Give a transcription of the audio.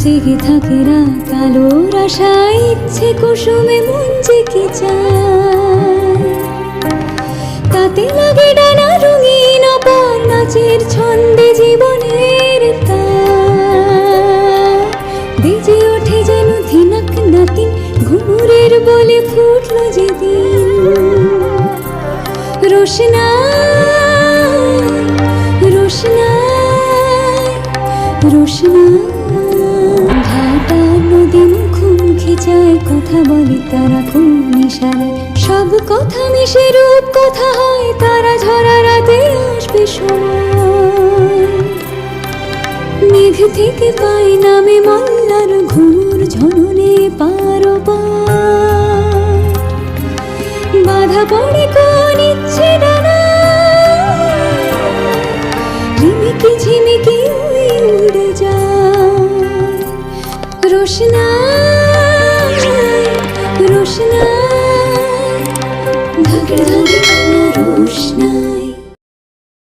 জেগে থাকে রাত আলোর আশায়, ইচ্ছে কুসুমে মন যে কি চায়। তাতে লাগে ডানা রঙিন অপার, নাচের ছন্দে জীবনের তার। বেজে ওঠে যেন ধিনাক নাতিন, ঘুমুরের বলে ফুটলো যেদিন। রোশনাই রোশনাই রোশনাই। ঘাটা নদী মুখোমুখি যায়, কথা বলে তারা কোন ইশারায়। সব কথা মিশে রূপ কথা হয়, তারা ঝরা রাতে আসবে সময়। মেঘ থেকে পায় নামে মল্লার ঘুর, ঝননে পার পার। বাধা পড়ে কোন ইচ্ছে ডানা, ঝিমিকি ঝিমিকি উড়ে যায়। রোশনাই রোশনাই, ঢাকে ঢাকে রোশনাই।